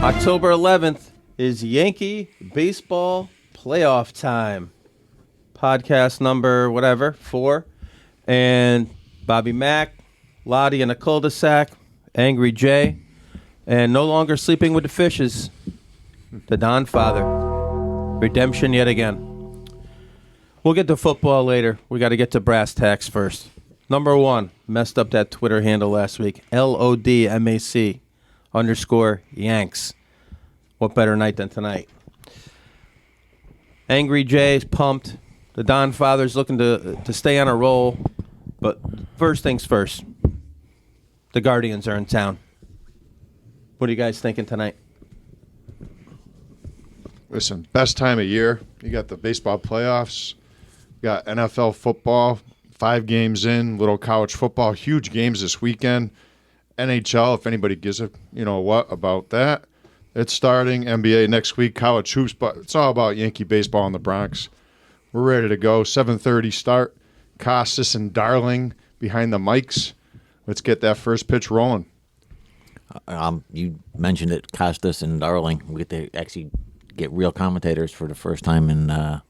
October 11th is Yankee Baseball Playoff time. Podcast number, whatever, 4. And Bobby Mack, Loddy in a cul-de-sac, Angry Jay, and no longer sleeping with the fishes, the DomFather. Redemption yet again. We'll get to football later. We got to get to brass tacks first. Number 1, messed up that Twitter handle last week, LODMAC_Yanks. What better night than tonight? Angry Jay's pumped. The DomFather's looking to stay on a roll. But first things first, the Guardians are in town. What are you guys thinking tonight? Listen, best time of year. You got the baseball playoffs. You got NFL football, 5 games in, little college football, huge games this weekend. NHL, if anybody gives a what about that. It's starting. NBA next week, college hoops, but it's all about Yankee baseball in the Bronx. We're ready to go. 7:30 start. Costas and Darling behind the mics. Let's get that first pitch rolling. You mentioned it, Costas and Darling. We get to actually get real commentators for the first time in, a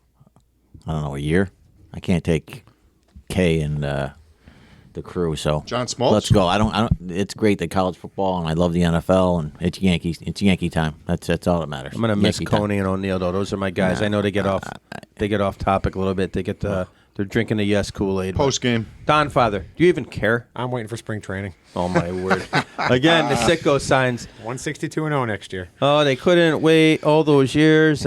year. I can't take Kay and the crew, so John Smoltz. Let's go. I don't. It's great that college football, and I love the NFL, and it's Yankees. It's Yankee time. That's all that matters. I'm gonna miss Yankee Coney time. and O'Neal though. Those are my guys. I know they get off topic a little bit. They get they're drinking the Yes Kool-Aid. Post game. DomFather, do you even care? I'm waiting for spring training. Oh my word! Again, the sicko signs. 162-0 next year. Oh, they couldn't wait all those years.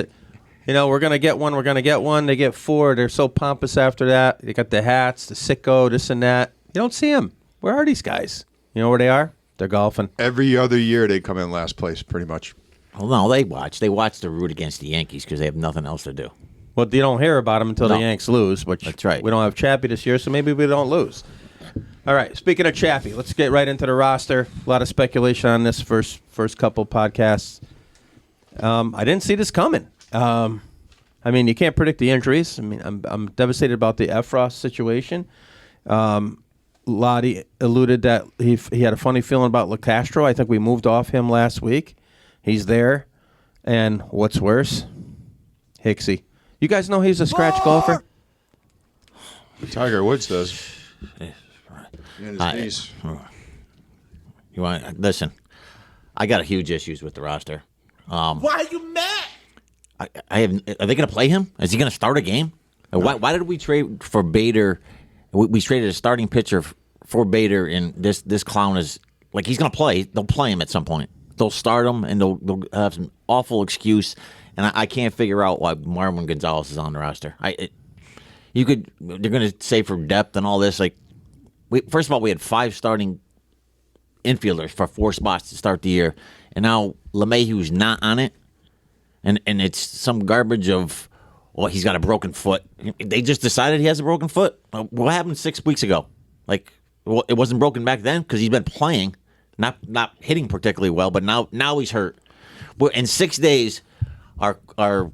We're going to get one. We're going to get one. They get 4. They're so pompous after that. They got the hats, the sicko, this and that. You don't see them. Where are these guys? You know where they are? They're golfing. Every other year they come in last place, pretty much. Well, no, they watch. They watch the root against the Yankees because they have nothing else to do. Well, you don't hear about them until the Yanks lose, which that's right. We don't have Chappie this year, so maybe we don't lose. All right, speaking of Chappie, let's get right into the roster. A lot of speculation on this first couple podcasts. I didn't see this coming. You can't predict the injuries. I'm devastated about the Efros situation. Loddy alluded that he had a funny feeling about LeCastro. I think we moved off him last week. He's there. And what's worse, Hicksy. You guys know he's a scratch golfer? Tiger Woods does. And his knees. You want listen? I got huge issues with the roster. Why are you mad? I have. Are they going to play him? Is he going to start a game? No. Why did we trade for Bader? We traded a starting pitcher for Bader, and this clown is like he's going to play. They'll play him at some point. They'll start him, and they'll have some awful excuse. And I can't figure out why Marwin Gonzalez is on the roster. They're going to say for depth and all this. First of all, we had 5 starting infielders for 4 spots to start the year, and now LeMahieu's not on it. And it's some garbage of, he's got a broken foot. They just decided he has a broken foot. What happened 6 weeks ago? It wasn't broken back then because he's been playing, not hitting particularly well, but now he's hurt. In 6 days, our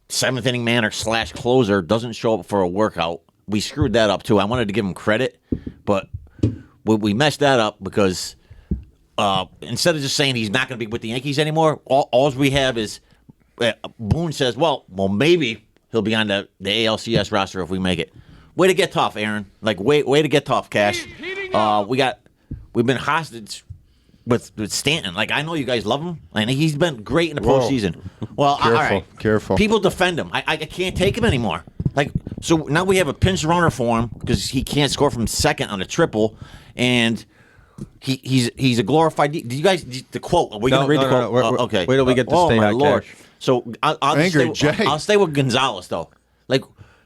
7th inning man or / closer doesn't show up for a workout. We screwed that up too. I wanted to give him credit, but we messed that up because instead of just saying he's not going to be with the Yankees anymore, all we have is Boone says, well, maybe he'll be on the ALCS roster if we make it. Way to get tough, Aaron. Way to get tough, Cash. We've been hostage with Stanton. I know you guys love him, and he's been great in the postseason. Well, careful, all right. Careful. People defend him. I can't take him anymore. So now we have a pinch runner for him because he can't score from second on a triple, and he's a glorified. Did you guys the quote? Are we going to read the quote? No, okay. Wait till we get to oh stay my on Lord. Cash. So I'll stay with Gonzalez though.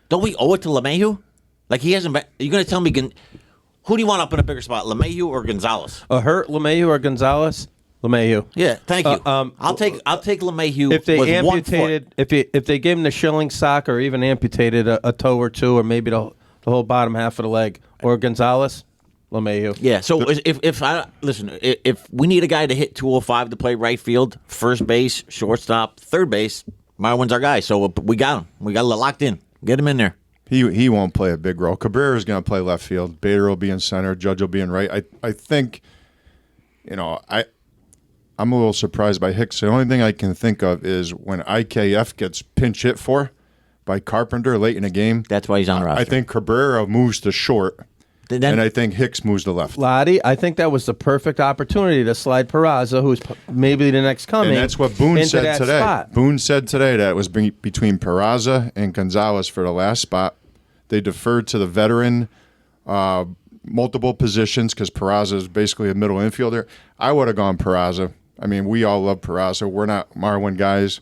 Don't we owe it to LeMahieu? He hasn't been. Are you going to tell me? Who do you want up in a bigger spot, LeMahieu or Gonzalez? A hurt LeMahieu or Gonzalez? LeMahieu. Yeah, thank you. I'll take LeMahieu if they with amputated, 1 foot. If they gave him the shilling sock or even amputated a toe or two or maybe the whole bottom half of the leg, or Gonzalez, LeMahieu. Yeah. So if we need a guy to hit 205 to play right field, first base, shortstop, third base, Marwin's our guy. So we got him. We got it locked in. Get him in there. He won't play a big role. Cabrera's going to play left field. Bader will be in center. Judge will be in right. I think, I'm a little surprised by Hicks. The only thing I can think of is when IKF gets pinch hit for by Carpenter late in a game. That's why he's on the roster. I think Cabrera moves to short, and I think Hicks moves to left. Loddy, I think that was the perfect opportunity to slide Peraza, who's maybe the next coming. And that's what Boone into said that today. spot. Boone said today that it was between Peraza and Gonzalez for the last spot. They deferred to the veteran multiple positions because Peraza is basically a middle infielder. I would have gone Peraza. I mean, we all love Peraza. We're not Marwin guys.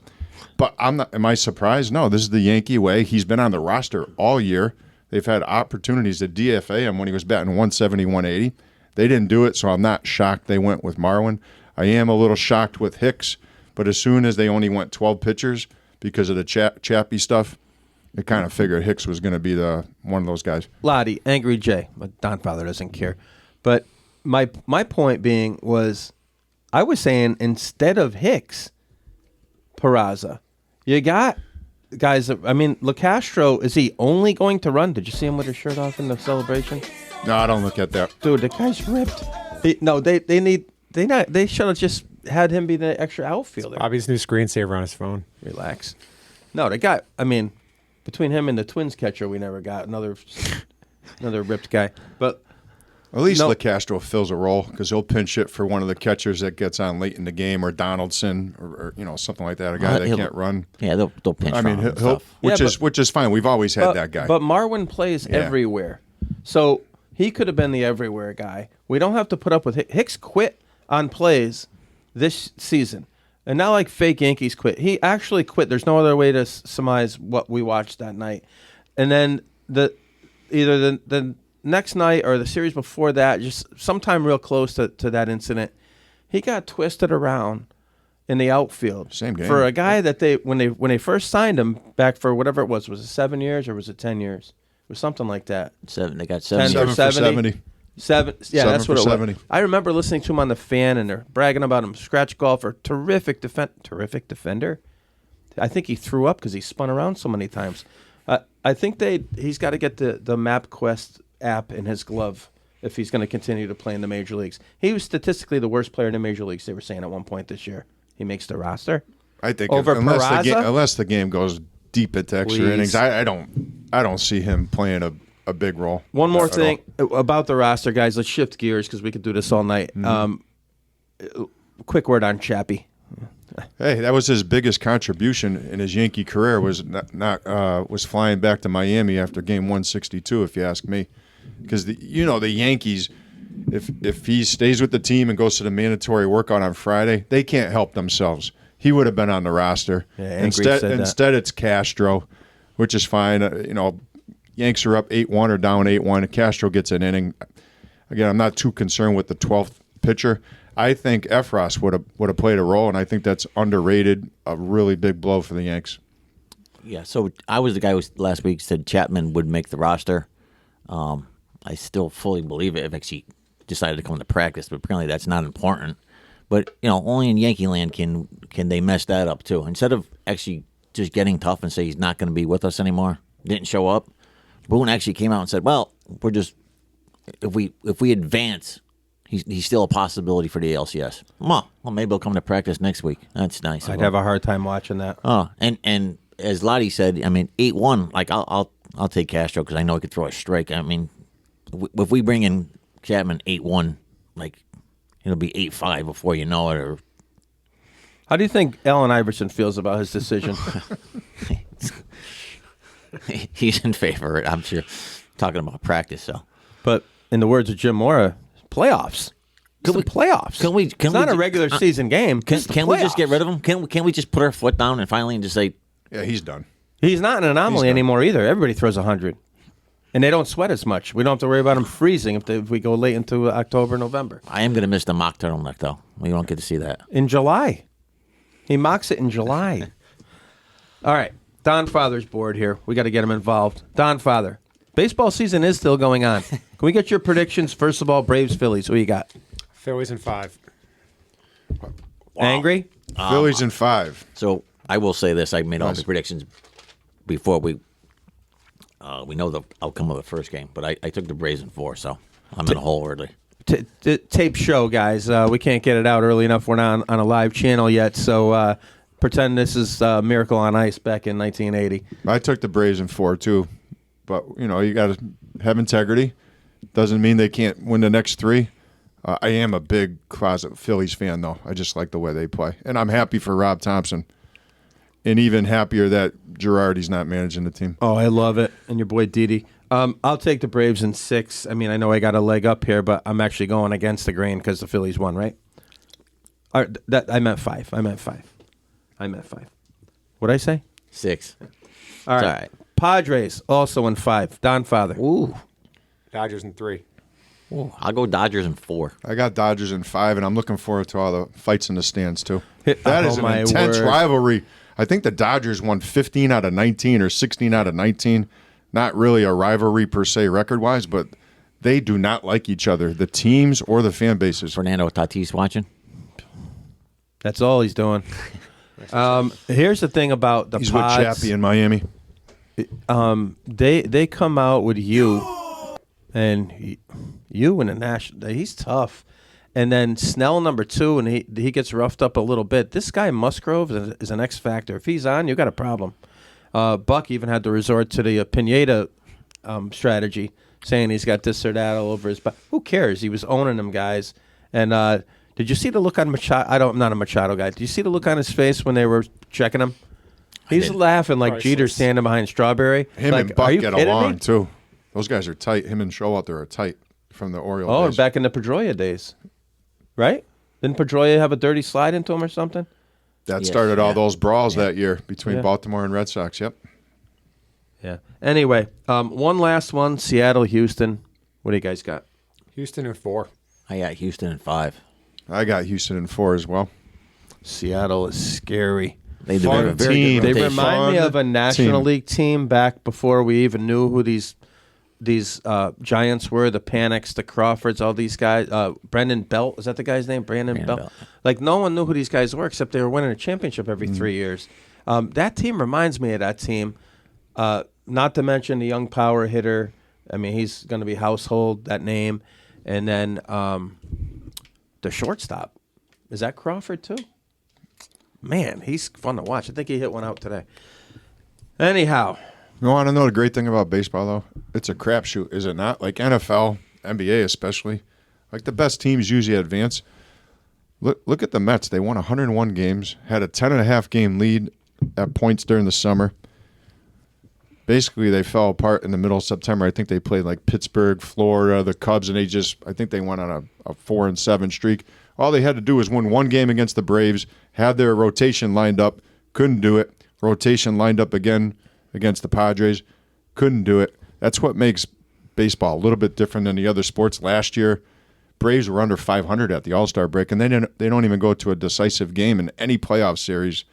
But I'm not. Am I surprised? No, this is the Yankee way. He's been on the roster all year. They've had opportunities to DFA him when he was batting 170, 180. They didn't do it, so I'm not shocked they went with Marwin. I am a little shocked with Hicks, but as soon as they only went 12 pitchers because of the Chappie stuff, I kind of figured Hicks was going to be one of those guys. Loddy, Angry Jay, but DomFather doesn't care. But my point being was, I was saying instead of Hicks, Peraza. You got guys. I mean, LeCastro, is he only going to run? Did you see him with his shirt off in the celebration? No, I don't look at that. Dude, the guy's ripped. They should have just had him be the extra outfielder. Bobby's new screensaver on his phone. Relax. No, the guy. I mean, between him and the Twins catcher, we never got another ripped guy. But at least LeCastro fills a role because he'll pinch it for one of the catchers that gets on late in the game, or Donaldson, or something like that. A guy that can't run. Yeah, they'll pinch. I mean, which is fine. We've always had that guy. But Marwin plays everywhere, so he could have been the everywhere guy. We don't have to put up with Hicks. Quit on plays this season, and not like fake Yankees quit. He actually quit. There's no other way to surmise what we watched that night. And then either the next night or the series before that, just sometime real close to that incident, he got twisted around in the outfield. Same game. For a guy that when they first signed him back for whatever it was it 7 years or was it 10 years? It was something like that. 7. They got 10 7 for years. 70. 7. Yeah, that's what it 70. was. I remember listening to him on the Fan, and they're bragging about him. Scratch golfer, terrific defender. I think he threw up because he spun around so many times. I think he's got to get the MapQuest app in his glove if he's going to continue to play in the major leagues. He was statistically the worst player in the major leagues, they were saying at one point this year. He makes the roster. I think over unless the game goes deep into extra Please. innings, I don't see him playing a big role. One more thing about the roster, guys. Let's shift gears because we could do this all night. Quick word on Chappie. Hey, that was his biggest contribution in his Yankee career. Was was flying back to Miami after Game 162, if you ask me, because the Yankees, if he stays with the team and goes to the mandatory workout on Friday, they can't help themselves. He would have been on the roster. Yeah, Instead, it's Castro, which is fine. Yanks are up 8-1 or down 8-1. Castro gets an inning. Again, I'm not too concerned with the 12th pitcher. I think Efros would have played a role, and I think that's underrated. A really big blow for the Yanks. Yeah, so I was the guy who last week said Chapman would make the roster. I still fully believe it if actually decided to come to practice, but apparently that's not important. But only in Yankee land can they mess that up too. Instead of actually just getting tough and say he's not going to be with us anymore, didn't show up. Boone actually came out and said, "Well, we're just if we advance." He's still a possibility for the ALCS. Well, maybe he'll come to practice next week. That's nice. I'd have a hard time watching that. Oh, and as Loddy said, I mean, 8-1. Like I'll take Castro because I know he could throw a strike. I mean, if we bring in Chapman 8-1, like it'll be 8-5 before you know it. Or how do you think Allen Iverson feels about his decision? He's in favor of it, I'm sure. Talking about practice, so. But in the words of Jim Mora, playoffs. Playoffs. It's not a regular season game. Can we just get rid of him? Can we just put our foot down and finally just say, yeah, he's done. He's not an anomaly anymore either. Everybody throws 100, and they don't sweat as much. We don't have to worry about him freezing if we go late into October, November. I am going to miss the mock turtleneck though. We don't get to see that in July. He mocks it in July. All right, DomFather's board here. We got to get him involved. DomFather. Baseball season is still going on. Can we get your predictions? First of all, Braves, Phillies. Who you got? Phillies in 5. Wow. Angry? Phillies in 5. So I will say this: I made all the predictions before we know the outcome of the first game, but I took the Braves in 4, so I'm in a hole early. tape show, guys. We can't get it out early enough. We're not on a live channel yet, so pretend this is Miracle on Ice back in 1980. I took the Braves in 4 too, but you got to have integrity. Doesn't mean they can't win the next 3. I am a big closet Phillies fan, though. I just like the way they play, and I'm happy for Rob Thompson, and even happier that Girardi's not managing the team. Oh, I love it, and your boy Didi. I'll take the Braves in 6. I mean, I know I got a leg up here, but I'm actually going against the grain because the Phillies won, right? I meant 5. I meant 5. What'd I say? 6. All right. All right. Padres also in 5. DomFather. Ooh. Dodgers in 3. Ooh. I'll go Dodgers in 4. I got Dodgers in 5, and I'm looking forward to all the fights in the stands too. Hit- That oh, is an my intense word. rivalry. I think the Dodgers won 15 out of 19 or 16 out of 19. Not really a rivalry per se record-wise, but they do not like each other, the teams or the fan bases. Fernando Tatis watching? That's all he's doing. Here's the thing about the He's with Pods. Chappie in Miami. They come out with you, and you in the national. He's tough, and then Snell number 2, and he gets roughed up a little bit. This guy Musgrove is an X factor. If he's on, you got a problem. Buck even had to resort to the Pineda strategy, saying he's got this or that all over his back. Who cares? He was owning them guys. And did you see the look on Machado? I'm not a Machado guy. Did you see the look on his face when they were checking him? He's laughing like Priceless. Jeter standing behind Strawberry. Him like, and Buck are you get kidding along me? too. Those guys are tight. Him and Showalter are tight from the Orioles. Oh, days. back in the Pedroia days, right? Didn't Pedroia have a dirty slide into him or something? That Yeah, started all yeah. those brawls that year between Yeah. Baltimore and Red Sox. Yep. Yeah. Anyway, one last one. Seattle, Houston. What do you guys got? Houston in 4. I got Houston in 5. I got Houston in 4 as well. Seattle is scary. They do Fun have a very team. good They rotation. remind me Fun of a National team. League team back before we even knew who these Giants were, the Panics, the Crawfords, all these guys. Brendan Belt, is that the guy's name? Brandon Belt. Like, no one knew who these guys were except they were winning a championship every 3 years. That team reminds me of that team. Not to mention the young power hitter. I mean, he's going to be household, that name. And then the shortstop. Is that Crawford, too? Man, he's fun to watch. I think he hit one out today. Anyhow, You want to know the great thing about baseball, though? It's a crapshoot, is it not? Like NFL, NBA especially. Like the best teams usually advance. Look at the Mets. They won 101 games, had a 10.5 game lead at points during the summer. Basically, they fell apart in the middle of September. I think they played like Pittsburgh, Florida, the Cubs, and I think they went on a 4-7 streak. All they had to do was win one game against the Braves, had their rotation lined up, couldn't do it. Rotation lined up again against the Padres, couldn't do it. That's what makes baseball a little bit different than the other sports. Last year, Braves were under 500 at the All-Star break, and they don't even go to a decisive game in any playoff series.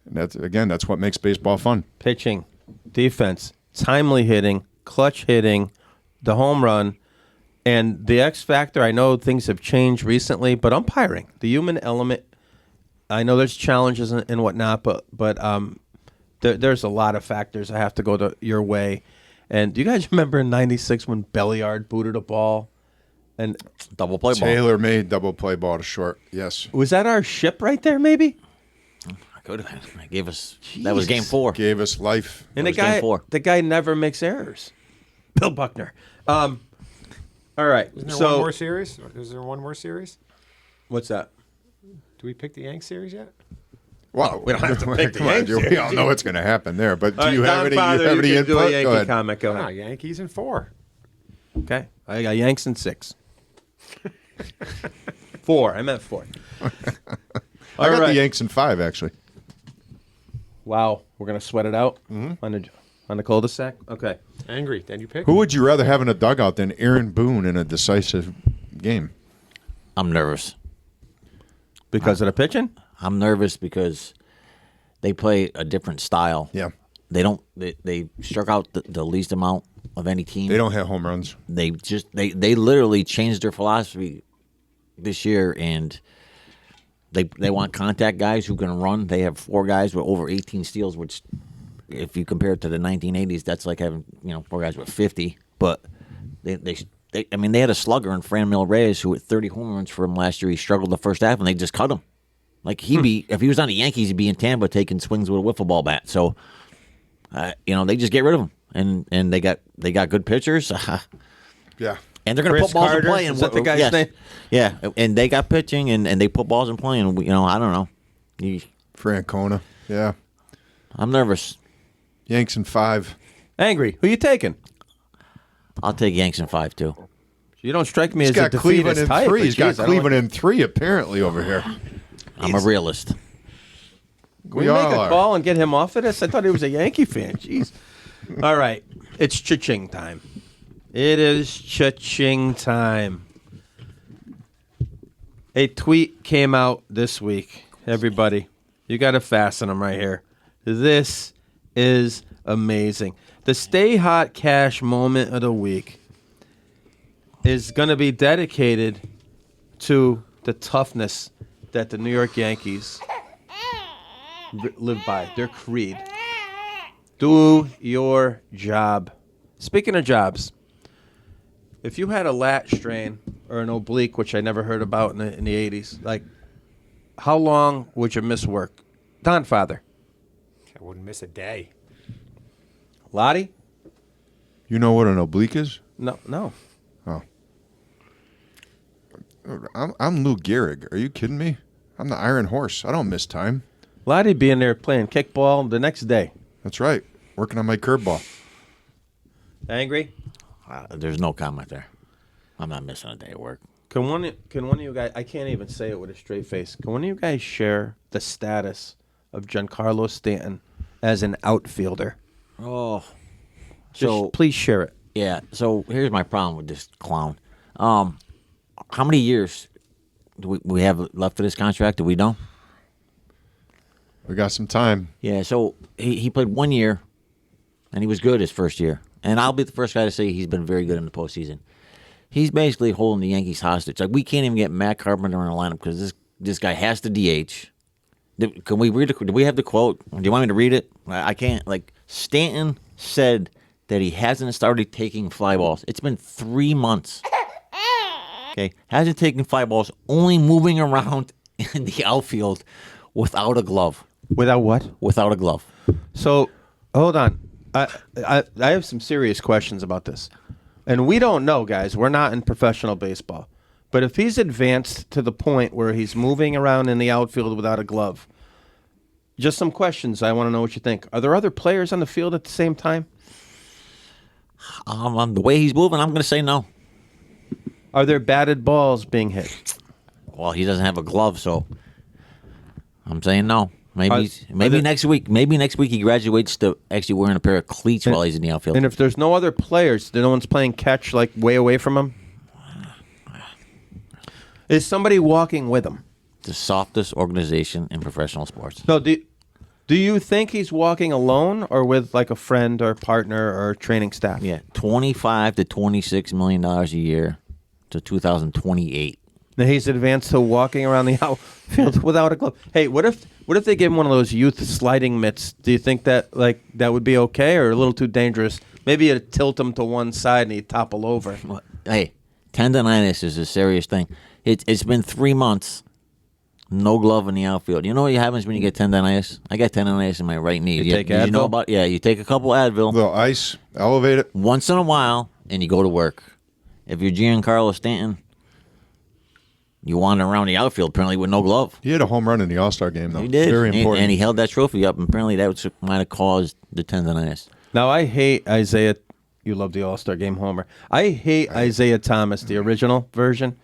And that's what makes baseball fun. pitching, defense, timely hitting, clutch hitting, the home run, and the X factor. I know things have changed recently, but umpiring, the human element. I know there's challenges and whatnot, but there's a lot of factors that have to go your way. And do you guys remember in '96 when Belliard booted a ball? And Double play ball. Taylor made double play ball to short. Yes. was that our ship right there? Maybe. I gave us. That was game 4. Gave us life. And was game 4. the guy never makes errors. Bill Buckner. All right. Isn't there So one more series? Is there one more series? what's that? Do we pick the Yanks series yet? Wow, we don't have to pick the Come on, Yanks dude. We all know what's going to happen there. But do you have any? You have any can do a input? Yankee Go ahead. comment. Go Ah, ahead. Yankees in 4. Okay. I got Yanks in 6. 4. I meant 4. I All got right. the Yanks in 5 actually. Wow. We're gonna sweat it out on the cul-de-sac. Okay. Angry. Then you pick. Who would you rather have in a dugout than Aaron Boone in a decisive game? I'm nervous. Because of the pitching. I'm nervous because they play a different style. Yeah, They don't. They struck out the least amount of any team. they don't hit home runs. They just they literally changed their philosophy this year, and they want contact guys who can run. They have 4 guys with over 18 steals, which if you compare it to the 1980s, that's like having 4 guys with 50. But they they had a slugger in Franmil Reyes who hit 30 home runs for him last year. He struggled the first half, and they just cut him. Like if he was on the Yankees, he'd be in Tampa taking swings with a wiffle ball bat. So, they just get rid of him, and they got good pitchers. Yeah. And they're going to Chris put balls Carter, in play. And is that the guy's name? Yeah, and they got pitching, and they put balls in play. And I don't know. Francona. Yeah. I'm nervous. Yanks in 5. Angry. Who you taking? I'll take Yanks in 5 too. You don't strike me He's as a got Cleveland defeatist in type. 3. but He's got geez, I don't Cleveland like- in 3 apparently over here. I'm a realist. Can we We make all a are. call and get him off of this? I thought he was a Yankee fan. Jeez. All right. It's cha-ching time. It is cha-ching time. A tweet came out this week. Everybody, you got to fasten them right here. This is amazing. The Stay Hot Cash moment of the week is going to be dedicated to the toughness that the New York Yankees live by, their creed. Do your job. Speaking of jobs, if you had a lat strain or an oblique, which I never heard about in the 80s, like, how long would you miss work? DomFather. I wouldn't miss a day. Loddy? You know what an oblique is? No. Oh. I'm Lou Gehrig. Are you kidding me? I'm the Iron Horse. I don't miss time. Loddy being there playing kickball the next day. That's right. Working on my curveball. Angry? There's no comment there. I'm not missing a day of work. Can one of you guys, I can't even say it with a straight face, can one of you guys share the status of Giancarlo Stanton as an outfielder? Oh, Just please share it. yeah. So here's my problem with this clown. How many years do we have left of this contract? Do we know? We got some time. Yeah. So he played 1 year, and he was good his first year. And I'll be the first guy to say he's been very good in the postseason. He's basically holding the Yankees hostage. Like, we can't even get Matt Carpenter in the lineup because this guy has to DH. Can we read it? Do we have the quote? Do you want me to read it? I can't. Like, Stanton said that he hasn't started taking fly balls. It's been 3 months. Okay, hasn't taken fly balls. Only moving around in the outfield without a glove. Without what? Without a glove. So, hold on. I have some serious questions about this. And we don't know, guys. We're not in professional baseball. But if he's advanced to the point where he's moving around in the outfield without a glove, just some questions. I want to know what you think. Are there other players on the field at the same time? On the way he's moving, I'm going to say no. Are there batted balls being hit? Well, he doesn't have a glove, so I'm saying no. Maybe there- next week. Maybe next week he graduates to actually wearing a pair of cleats while he's in the outfield. And if there's no other players, no one's playing catch like way away from him? Is somebody walking with him? The softest organization in professional sports. So do you think he's walking alone or with like a friend or partner or training staff? Yeah, $25 to $26 million a year to 2028. Now he's advanced to walking around the outfield without a glove. Hey, what if they give him one of those youth sliding mitts? Do you think that that would be okay or a little too dangerous? Maybe you'd tilt him to one side and he'd topple over. Hey, tendonitis is a serious thing. It's been 3 months, no glove in the outfield. You know what happens when you get tendonitis? I got tendonitis in my right knee. You take did you know Advil? about? Yeah, you take a couple Advil Little ice, elevate it. once in a while, and you go to work. If you're Giancarlo Stanton, you wander around the outfield apparently with no glove. He had a home run in the All-Star game, though. He did, Very important. and he held that trophy up. And apparently, that might have caused the tendonitis. Now I hate Isaiah. You love the All-Star Game homer. I hate Isaiah Thomas, the original version.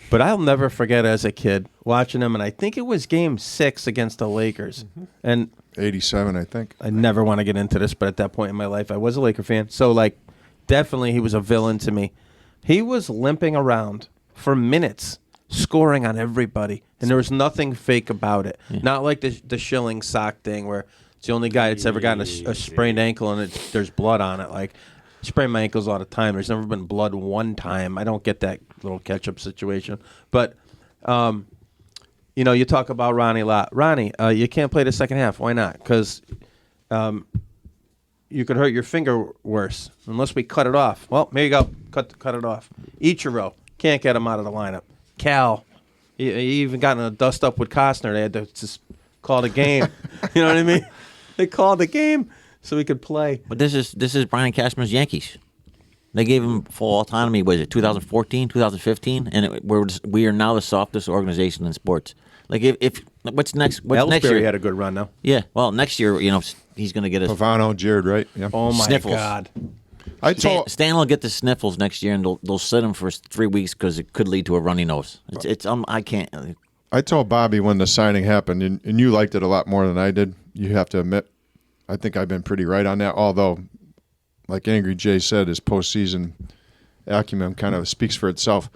But I'll never forget as a kid watching him, and I think it was Game 6 against the Lakers. And 87, I think. I never want to get into this, but at that point in my life, I was a Laker fan. So, definitely he was a villain to me. He was limping around for minutes, scoring on everybody, and there was nothing fake about it. Yeah. Not like the Schilling sock thing where it's the only guy that's ever gotten a sprained ankle and there's blood on it. Like, I sprain my ankles all the time. There's never been blood one time. I don't get that little catch-up situation. But, you talk about Ronnie a lot. Ronnie, you can't play the second half. Why not? Because you could hurt your finger worse unless we cut it off. Well, there you go. Cut it off. Ichiro, can't get him out of the lineup. Cal, he even got in a dust up with Costner. They had to just call the game. You know what I mean? They called the game so he could play. But this is Brian Cashman's Yankees. They gave him full autonomy. Was it 2014, 2015? And we are now the softest organization in sports. Like if what's next? What's next Ellsbury year? had a good run, though. Yeah. Well, next year, he's going to get his Pavano, Jared, right? Yeah. Oh, my Sniffles. God. I told Stan will get the sniffles next year, and they'll sit him for 3 weeks because it could lead to a runny nose. It's I can't. I told Bobby when the signing happened, and you liked it a lot more than I did. You have to admit, I think I've been pretty right on that. Although, like Angry Jay said, his postseason acumen kind of speaks for itself.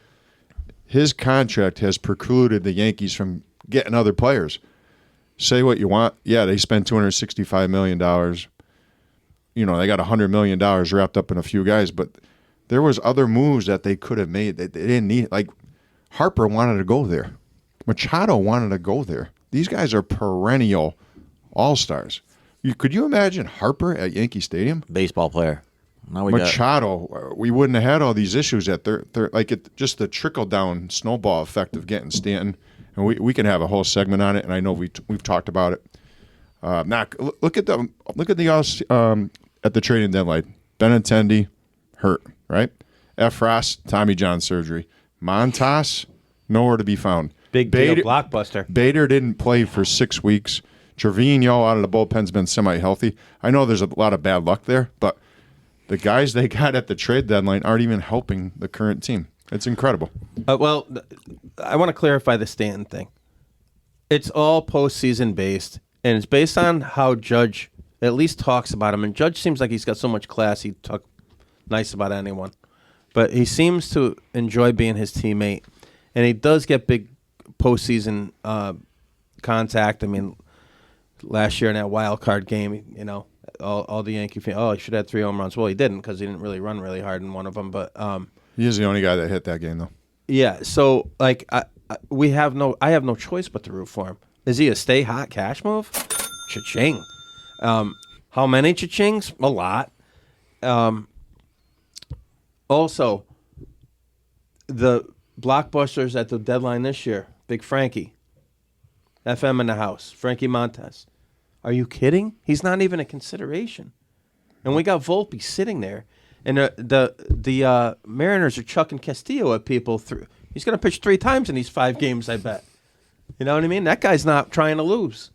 His contract has precluded the Yankees from getting other players. Say what you want. Yeah, they spent $265 million. They got $100 million wrapped up in a few guys, but there was other moves that they could have made that they didn't need. Like Harper wanted to go there. Machado wanted to go there. These guys are perennial all-stars. Could you imagine Harper at Yankee Stadium? Baseball player. Now Machado, we wouldn't have had all these issues at just the trickle-down snowball effect of getting Stanton. And we can have a whole segment on it, and I know we've talked about it. Look at the at the trading deadline. Benintendi hurt, right? Efros, Tommy John surgery. Montas, nowhere to be found. Big deal, blockbuster. Bader didn't play for 6 weeks. Trevino out of the bullpen's been semi-healthy. I know there's a lot of bad luck there, but the guys they got at the trade deadline aren't even helping the current team. It's incredible. Well, I want to clarify the Stanton thing. It's all postseason based, and it's based on how Judge at least talks about him. And Judge seems like he's got so much class, he talk nice about anyone. But he seems to enjoy being his teammate, and he does get big postseason contact. I mean, last year in that wild card game, all the Yankee fans, he should have had 3 home runs. Well, he didn't because he didn't really run really hard in one of them. But he is the only guy that hit that game, though. Yeah, so like I have no choice but to root for him. Is he a stay hot cash move? Cha-ching. How many cha-chings? A lot. Also, the blockbusters at the deadline this year. Big Frankie. FM in the house. Frankie Montes. Are you kidding? He's not even a consideration. And we got Volpe sitting there. And the Mariners are chucking Castillo at people through. He's going to pitch 3 times in these 5 games, I bet. You know what I mean? That guy's not trying to lose.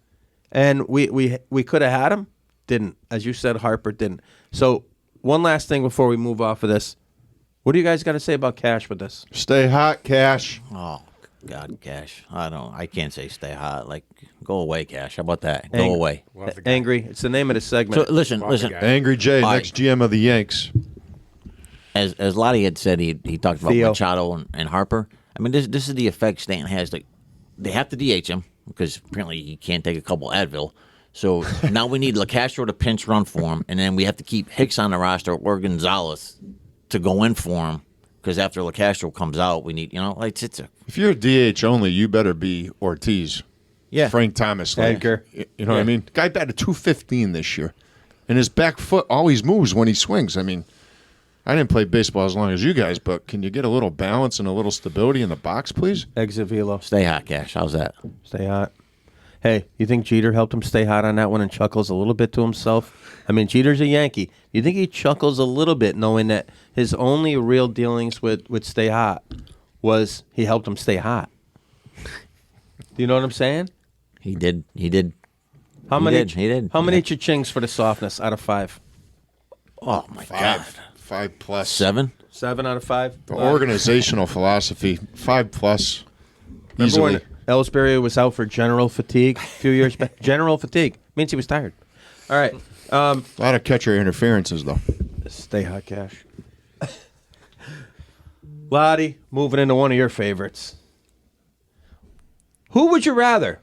And we could have had him. Didn't. As you said, Harper didn't. So one last thing before we move off of this. What do you guys got to say about Cash with this? Stay hot, Cash. Oh, God, Cash. I can't say stay hot. Like, go away, Cash. How about that? Go away. Angry. It's the name of the segment. So listen. Angry Jay, next GM of the Yanks. As Loddy had said, he talked about Theo. Machado and Harper. I mean, this is the effect Stanton has. Like, they have to DH him because apparently he can't take a couple Advil. So now we need LaCastro to pinch run for him, and then we have to keep Hicks on the roster or Gonzalez to go in for him because after LaCastro comes out, we need If you're a DH only, you better be Ortiz. Yeah. Frank Thomas. Edgar. You know what I mean? Guy batted .215 this year, and his back foot always moves when he swings. I mean, I didn't play baseball as long as you guys, but can you get a little balance and a little stability in the box, please? Exit velo. Stay hot, Cash. How's that? Stay hot. Hey, you think Jeter helped him stay hot on that one and chuckles a little bit to himself? I mean, Jeter's a Yankee. You think he chuckles a little bit knowing that his only real dealings with Stay Hot was he helped him stay hot? Do you know what I'm saying? He did. He did. How many cha-chings for the softness out of 5? Oh, my God. 5+. 7? 7 out of 5? The organizational philosophy, 5+. Remember Easily. when Ellsbury was out for general fatigue a few years back? General fatigue. Means he was tired. All right. A lot of catcher interferences, though. Stay hot, Cash. Loddy, moving into one of your favorites. Who would you rather?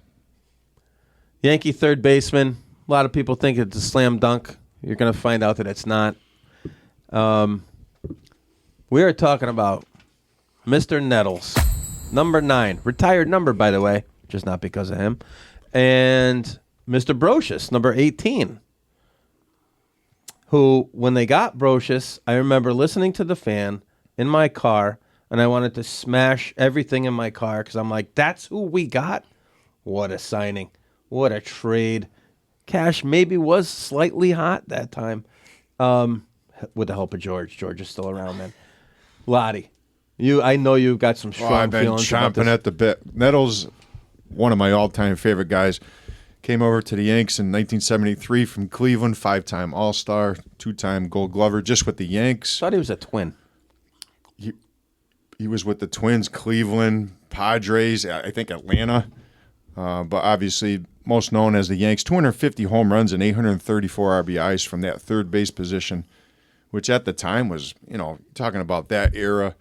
Yankee third baseman. A lot of people think it's a slam dunk. You're going to find out that it's not. We are talking about Mr. Nettles, number 9. Retired number, by the way, just not because of him. And Mr. Brocious, number 18. Who, when they got Brocious, I remember listening to the fan in my car and I wanted to smash everything in my car because I'm like, that's who we got? What a signing. What a trade. Cash maybe was slightly hot that time with the help of George. George is still around, man. Loddy, I know you've got some strong I've been feelings about chomping this. at the bit. Nettles, one of my all-time favorite guys, came over to the Yanks in 1973 from Cleveland, 5-time All-Star, 2-time Gold Glover, just with the Yanks. Thought he was a twin. He was with the Twins, Cleveland, Padres, I think Atlanta, but obviously most known as the Yanks. 250 home runs and 834 RBIs from that third base position, which at the time was, talking about that era.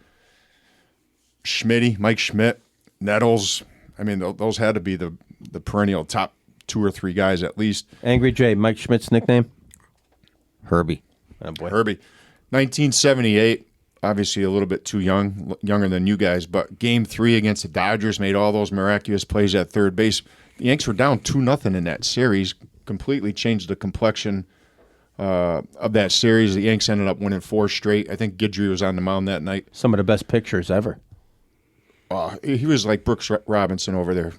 Schmitty, Mike Schmidt, Nettles. I mean, those had to be the perennial top 2 or 3 guys at least. Angry Jay, Mike Schmidt's nickname? Herbie. Oh, boy. Herbie. 1978, obviously a little bit too younger than you guys, but Game 3 against the Dodgers made all those miraculous plays at third base. The Yanks were down 2-0 in that series, completely changed the complexion of that series. The Yanks ended up winning 4 straight. I think Guidry was on the mound that night. Some of the best pictures ever. He was like Brooks Robinson over there,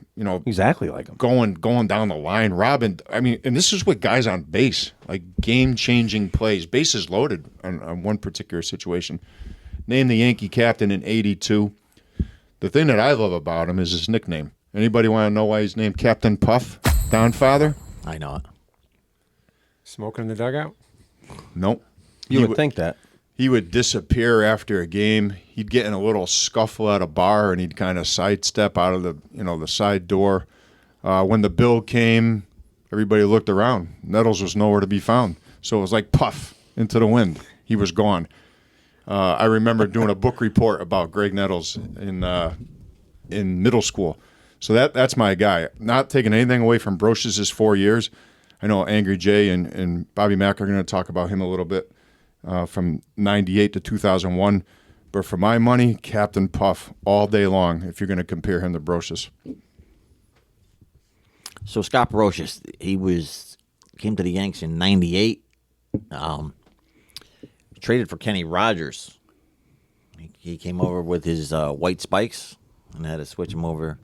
Exactly like him. going down the line. Robin, I mean, and this is with guys on base, like game-changing plays, bases loaded on one particular situation. Named the Yankee captain in 82. The thing that I love about him is his nickname. Anybody want to know why he's named Captain Puff? DomFather? I know it. Smoking in the dugout? Nope. You would think that. He would disappear after a game. He'd get in a little scuffle at a bar, and he'd kind of sidestep out of the side door. When the bill came, everybody looked around. Nettles was nowhere to be found. So it was like puff into the wind. He was gone. I remember doing a book report about Greg Nettles in middle school. So that's my guy. Not taking anything away from Brochus' 4 years. I know Angry Jay and Bobby Mack are going to talk about him a little bit from 98 to 2001. But for my money, Captain Puff all day long if you're going to compare him to Brochus. So Scott Brocious, came to the Yanks in 98. Traded for Kenny Rogers. He came over with his white spikes and had to switch him over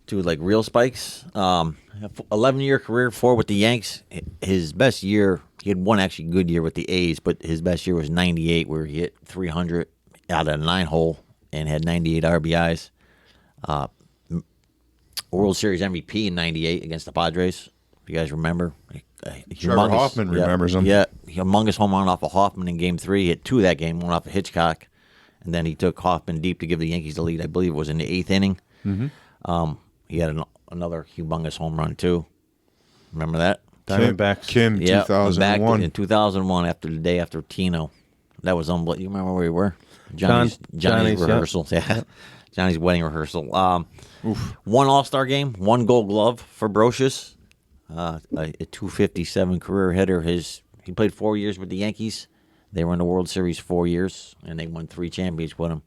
to like real spikes. 11-year career with the Yanks. His best year, he had one actually good year with the A's, but his best year was 98, where he hit 300 out of a 9-hole and had 98 RBIs. World Series MVP in 98 against the Padres. If you guys remember. Trevor Hoffman remembers him. Yeah, humongous home run off of Hoffman in Game 3. He hit 2 that game, one off of Hitchcock. And then he took Hoffman deep to give the Yankees the lead. I believe it was in the 8th inning. Mm-hmm. He had another humongous home run, too. Remember that? Diamondbacks. Kim, Yeah, 2001. back in 2001, after the day after Tino. That was unbelievable. You remember where we were? Johnny's rehearsal. Yeah. Johnny's wedding rehearsal. One All-Star game, 1 Gold Glove for Brocious. A 257 career hitter. He played 4 years with the Yankees. They were in the World Series 4 years, and they won 3 championships with him.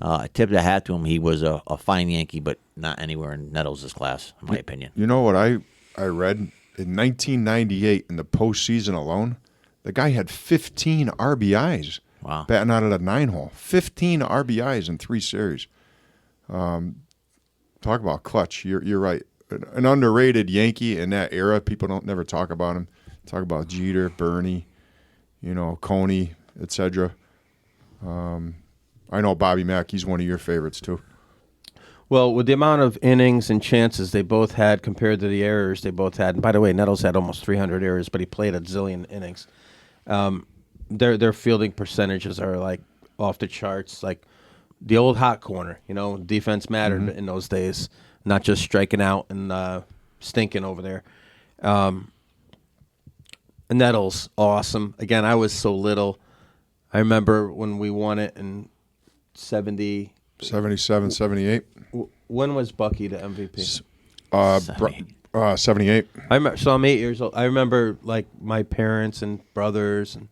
I tipped a hat to him. He was a fine Yankee, but not anywhere in Nettles' class, in my opinion. You know what I read? In 1998, in the postseason alone, the guy had 15 RBIs. Wow. Batting out of the 9-hole. 15 RBIs in 3 series. Talk about clutch. You're right. An underrated Yankee in that era. People don't never talk about him. Talk about Jeter, Bernie, Coney, etc. I know Bobby Mack. He's one of your favorites too. Well, with the amount of innings and chances they both had compared to the errors they both had, and by the way, Nettles had almost 300 errors, but he played a zillion innings. Their fielding percentages are like off the charts, like the old hot corner. Defense mattered in those days, not just striking out and stinking over there. Nettles, awesome. Again, I was so little. I remember when we won it in 77, 78. When was Bucky the MVP? 78. So I'm 8 years old. I remember like my parents and brothers and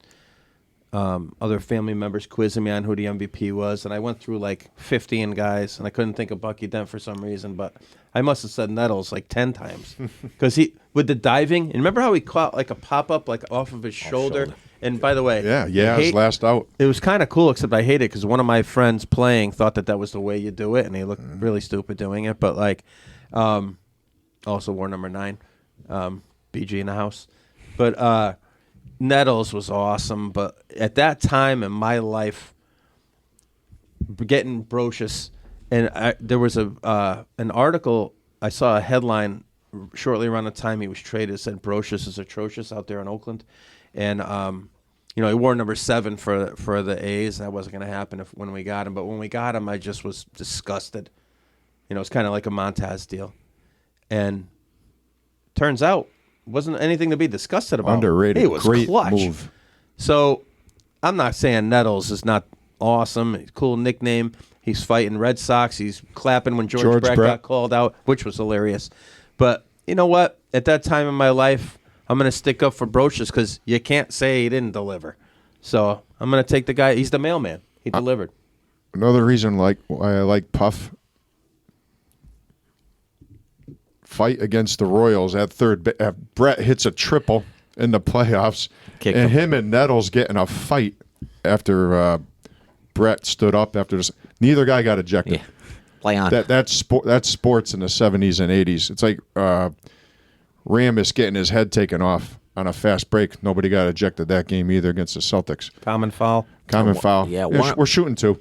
other family members quizzing me on who the MVP was, and I went through like 15 guys, and I couldn't think of Bucky Dent for some reason, but I must have said Nettles like 10 times because he with the diving. And remember how he caught like a pop up like off of his shoulder And by the way, it's last out. It was kind of cool, except I hate it because one of my friends playing thought that was the way you do it, and he looked really stupid doing it. But like, also wore number 9, BG in the house. But Nettles was awesome. But at that time in my life, getting Brocious, and there was an article. I saw a headline shortly around the time he was traded. It said Brocious is atrocious out there in Oakland, and he wore number 7 for the A's. That wasn't going to happen when we got him. But when we got him, I just was disgusted. It's kind of like a Montez deal, and turns out wasn't anything to be disgusted about. Underrated. He was Great clutch. move. So I'm not saying Nettles is not awesome. Cool nickname. He's fighting Red Sox. He's clapping when George Brett got called out, which was hilarious. But you know what? At that time in my life, I'm going to stick up for Brocious because you can't say he didn't deliver. So I'm going to take the guy. He's the mailman. He delivered. Another reason why I like Puff. Fight against the Royals at third. Brett hits a triple in the playoffs. And him and Nettles get in a fight after Brett stood up after this. Neither guy got ejected. Yeah. Play on. That's sports in the 70s and 80s. It's like Ramis getting his head taken off on a fast break. Nobody got ejected that game either against the Celtics. Common foul. Common foul. Yeah, we're shooting 2.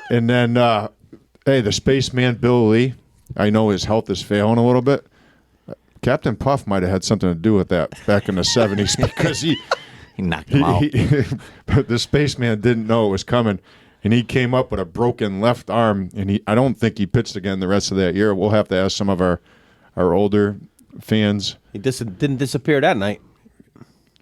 And then, the spaceman Bill Lee, I know his health is failing a little bit. Captain Puff might have had something to do with that back in the 70s because he knocked him out. But the spaceman didn't know it was coming, and he came up with a broken left arm, and I don't think he pitched again the rest of that year. We'll have to ask some of our older fans. He didn't disappear that night.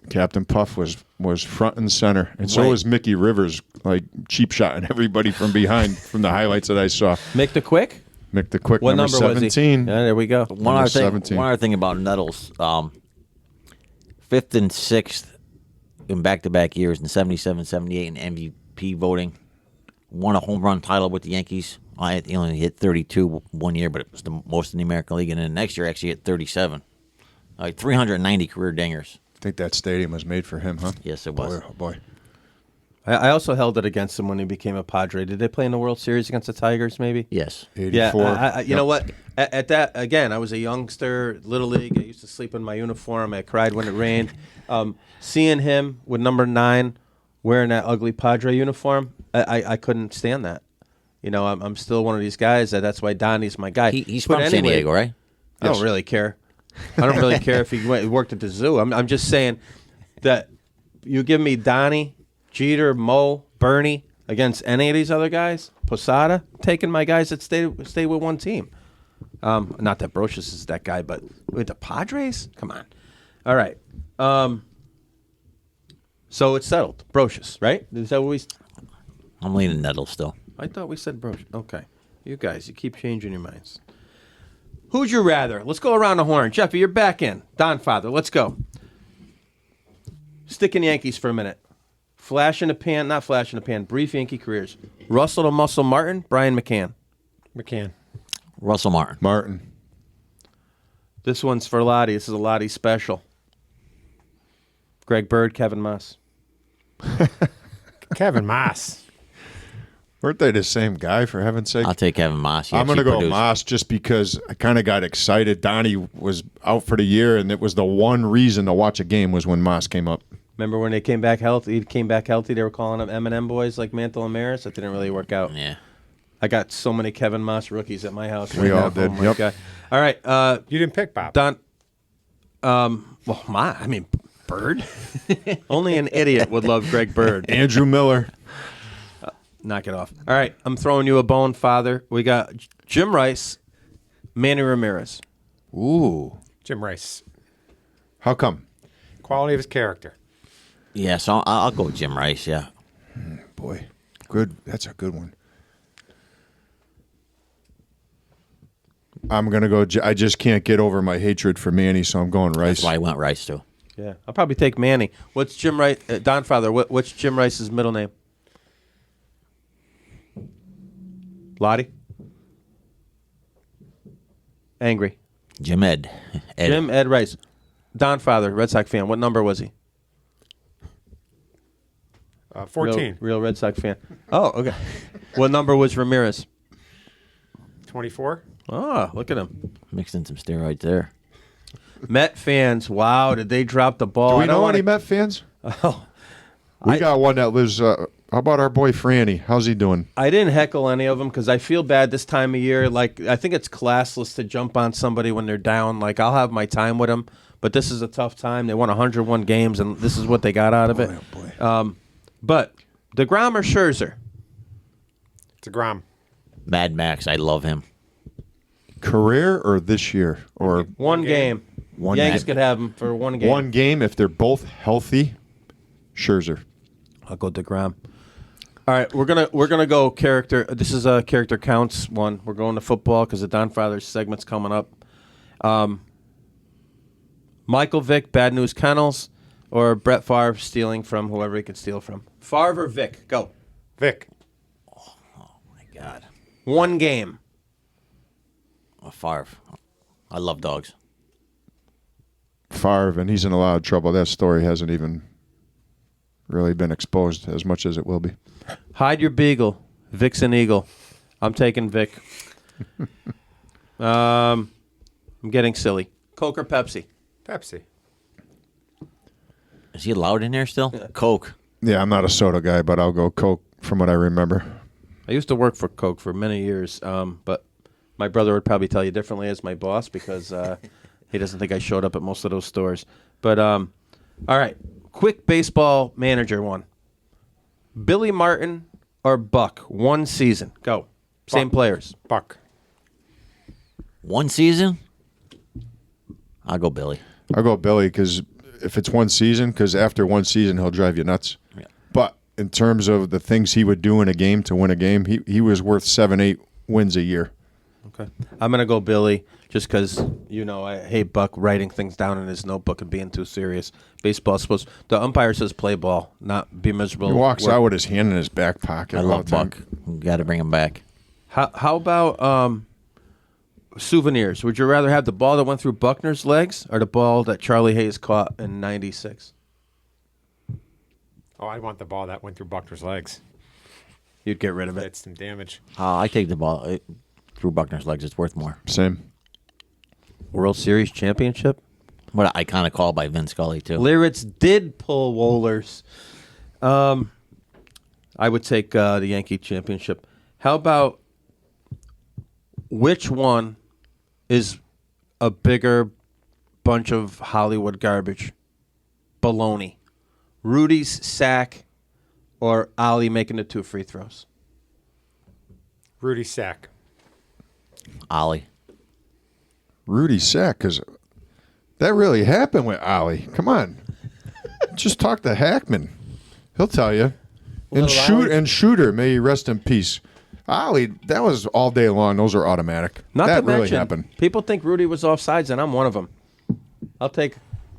Captain Puff was front and center, and so was Mickey Rivers, like cheap shotting everybody from behind from the highlights that I saw. Mick the Quick? Mick the Quick, what number number 17. Was he? Yeah, there we go. One other thing about Nettles, 5th and 6th in back-to-back years in 77, 78 in MVP voting. Won a home run title with the Yankees. He only hit 32 one year, but it was the most in the American League. And then the next year, actually hit 37. 390 career dingers. I think that stadium was made for him, huh? Yes, it was. Boy. I also held it against him when he became a Padre. Did they play in the World Series against the Tigers, maybe? Yes. 84. Yeah, you know what? At that, again, I was a youngster, Little League. I used to sleep in my uniform. I cried when it rained. Seeing him with number 9 wearing that ugly Padre uniform, I couldn't stand that. I'm still one of these guys. That's why Donnie's my guy. He's from San Diego, right? I don't really care. I don't really care if he worked at the zoo. I'm just saying that you give me Donnie, Jeter, Mo, Bernie against any of these other guys, Posada, taking my guys that stay with one team. Not that Brocious is that guy, but with the Padres? Come on. All right. So it's settled. Brocious, right? Is that what we... I'm leaning Nettles still. I thought we said Brocious. Okay. You guys, you keep changing your minds. Who'd you rather? Let's go around the horn. Jeffy, you're back in. DomFather, let's go. Stick in Yankees for a minute. Flash in the pan, not flash in the pan, brief Yankee careers. Russell the Muscle Martin, Brian McCann. McCann. Russell Martin. Martin. This one's for Loddy. This is a Loddy special. Greg Bird, Kevin Moss. Kevin Moss. Weren't they the same guy, for heaven's sake? I'll take Kevin Moss. I'm going to go Moss just because I kind of got excited. Donnie was out for the year, and it was the one reason to watch a game was when Moss came up. Remember when they came back healthy? They were calling them M&M boys like Mantle and Maris. That didn't really work out. Yeah. I got so many Kevin Moss rookies at my house. We all did. Oh my Yep. God. All right. You didn't pick Bob. Don. Bird. Only an idiot would love Greg Bird. Andrew Miller. Knock it off. All right. I'm throwing you a bone, Father. We got Jim Rice, Manny Ramirez. Ooh. Jim Rice. How come? Quality of his character. Yeah, so I'll go with Jim Rice, yeah. Boy. Good. That's a good one. I'm going to go. I just can't get over my hatred for Manny, so I'm going Rice. That's why I went Rice, too. Yeah. I'll probably take Manny. What's Jim Rice? DomFather, what's Jim Rice's middle name? Loddy? Angry. Jim Ed. Jim Ed Rice. DomFather, Red Sox fan. What number was he? 14. Real Red Sox fan. Oh, okay. What number was Ramirez? 24. Oh, look at him. Mixed in some steroids there. Met fans, wow, did they drop the ball? Do we I don't know wanna- any Met fans? Oh, We got one that lives. How about our boy Franny? How's he doing? I didn't heckle any of them because I feel bad this time of year. Like, I think it's classless to jump on somebody when they're down. Like, I'll have my time with them, but this is a tough time. They won 101 games, and this is what they got out of it. But DeGrom or Scherzer? It's a Grom. Mad Max, I love him. Career or this year or One game. One Yankees game. could have him for one game. one game if they're both healthy? Scherzer. I'll go DeGrom. All right, we're gonna go character. This is a character counts one. We're going to football because the DomFather segment's coming up. Michael Vick, Bad News Kennels, or Brett Favre stealing from whoever he can steal from. Favre or Vick? Go. Vic. My God. One game. Favre. I love dogs. Favre, and he's in a lot of trouble. That story hasn't even really been exposed as much as it will be. Hide your beagle. Vick's an eagle. I'm taking Vic. I'm getting silly. Coke or Pepsi? Pepsi. Is he allowed in there still? Coke. Yeah, I'm not a soda guy, but I'll go Coke from what I remember. I used to work for Coke for many years, but my brother would probably tell you differently as my boss because he doesn't think I showed up at most of those stores. But all right, quick baseball manager one. Billy Martin or Buck, one season. Go. Same players. Buck. One season? I'll go Billy. I'll go Billy because if it's one season, because after one season he'll drive you nuts. Yeah. But in terms of the things he would do in a game to win a game, he was worth 7-8 wins a year. Okay. I'm going to go Billy just because, I hate Buck writing things down in his notebook and being too serious. Baseball's supposed the umpire says play ball, not be miserable. He walks out with his hand in his back pocket. I all love the time. Buck. Got to bring him back. How about souvenirs? Would you rather have the ball that went through Buckner's legs or the ball that Charlie Hayes caught in '96? Oh, I want the ball that went through Buckner's legs. You'd get rid of it. It's some damage. I take the ball through Buckner's legs. It's worth more. Same. World Series championship? What an iconic call by Vin Scully, too. Lyrics did pull Wohlers. I would take the Yankee championship. How about which one is a bigger bunch of Hollywood garbage? Baloney. Rudy's sack or Ali making the 2 free throws? Rudy Sack. Ollie. Rudy Sack, because that really happened with Ollie. Come on. Just talk to Hackman. He'll tell you. And Shooter, may he rest in peace. Ollie, that was all day long. Those are automatic. Not that to really mention, happened. people think Rudy was offsides, and I'm one of them. I'll take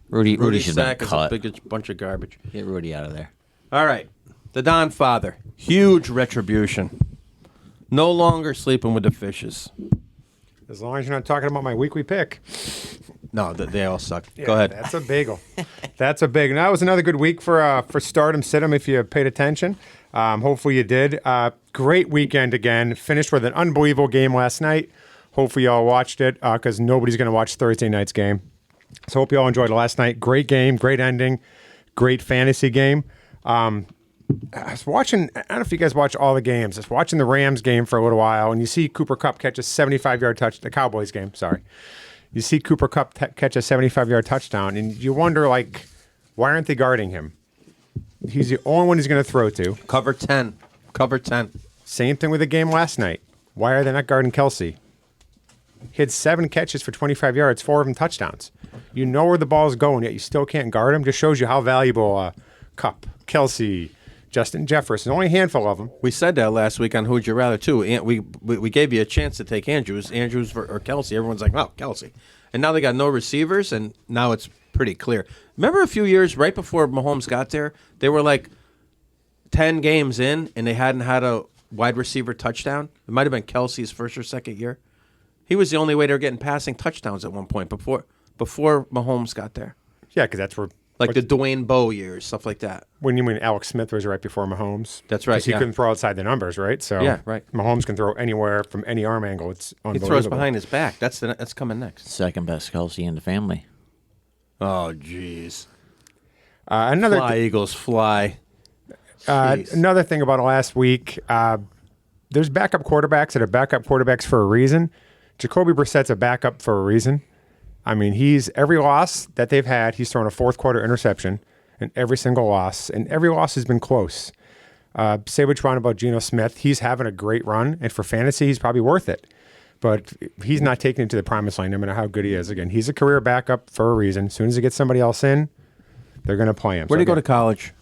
Rudy Rudy should have sack been as a cut. big bunch of garbage. Get Rudy out of there. All right. The DomFather. Huge retribution. No longer sleeping with the fishes. As long as you're not talking about my weekly pick. No, they all suck. Yeah, Go ahead. That's a bagel. That's a big. That was another good week for Stardom Situm if you paid attention. Hopefully you did. Great weekend again. Finished with an unbelievable game last night. Hopefully y'all watched it because nobody's going to watch Thursday night's game. So hope you all enjoyed it last night. Great game, great ending, great fantasy game. I was watching, I don't know if you guys watch all the games. I was watching the Rams game for a little while, and you see Cooper Kupp catch a 75-yard touch, the Cowboys game, sorry. You see Cooper Kupp catch a 75-yard touchdown, and you wonder, why aren't they guarding him? He's the only one he's going to throw to. Cover 10. Cover 10. Same thing with the game last night. Why are they not guarding Kelsey? He had 7 catches for 25 yards, 4 of them touchdowns. You know where the ball's going, yet you still can't guard him. Just shows you how valuable Kupp, Kelsey, Justin Jefferson, only a handful of them. We said that last week on Who'd You Rather, too. We gave you a chance to take Andrews or Kelsey. Everyone's like, oh, Kelsey. And now they got no receivers, and now it's pretty clear. Remember a few years right before Mahomes got there, they were like 10 games in, and they hadn't had a wide receiver touchdown? It might have been Kelsey's first or second year. He was the only way they were getting passing touchdowns at one point before Mahomes got there. Yeah, because that's where Like the Dwayne Bowe years, stuff like that. When you mean Alex Smith was right before Mahomes. That's right, 'Cause he yeah. couldn't throw outside the numbers, right? So Yeah, right. Mahomes can throw anywhere from any arm angle. It's He unbelievable. throws behind his back. That's coming next. Second best Kelsey in the family. Oh, jeez. Another Fly, Eagles, fly. Jeez. another thing about last week, there's backup quarterbacks that are backup quarterbacks for a reason. Jacoby Brissett's a backup for a reason. I mean, every loss that they've had, he's thrown a fourth quarter interception in every single loss, and every loss has been close. Say what you want about Geno Smith. He's having a great run, and for fantasy, he's probably worth it. But he's not taking it to the promised land, no matter how good he is. Again, he's a career backup for a reason. As soon as he gets somebody else in, they're going to play him. Where'd he go to college?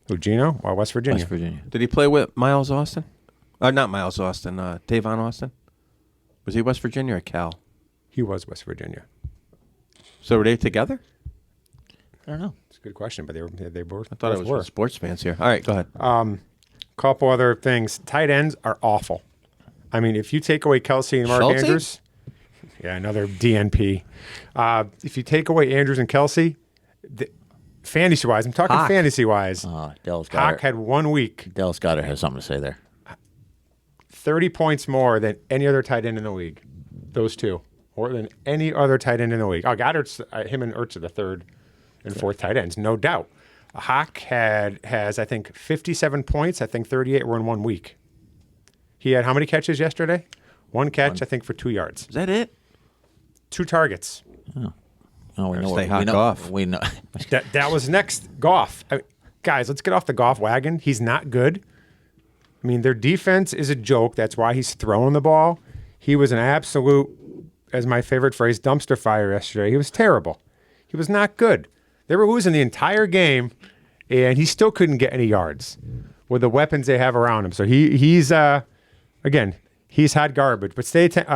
Who, Geno? Well, West Virginia. West Virginia. Did he play with Miles Austin? Not Miles Austin. Davon Austin. Was he West Virginia or Cal? He was West Virginia. So were they together? I don't know. It's a good question, but they both I thought it was for sports fans here. All right, go ahead. Couple other things. Tight ends are awful. I mean, if you take away Kelsey and Mark Schulte? Andrews, another DNP. If you take away Andrews and Kelsey, fantasy-wise, I'm talking Hawk. fantasy-wise, Dallas Hawk Goddard. had 1 week, Dallas Goddard has something to say there. 30 points more than any other tight end in the league. Those two. More than any other tight end in the league. Goddard's, him and Ertz are the third and fourth tight ends, no doubt. Hawk has, I think, 57 points. I think 38 were in 1 week. He had how many catches yesterday? One catch, I think, for 2 yards. Is that it? 2 targets. Oh, we know. Stay Hawk we know, off. We know. That was next. Goff. Guys, let's get off the Goff wagon. He's not good. I mean, their defense is a joke. That's why he's throwing the ball. He was an absolute, as my favorite phrase, dumpster fire yesterday. He was terrible. He was not good. They were losing the entire game, and he still couldn't get any yards with the weapons they have around him. So he's again, he's hot garbage. But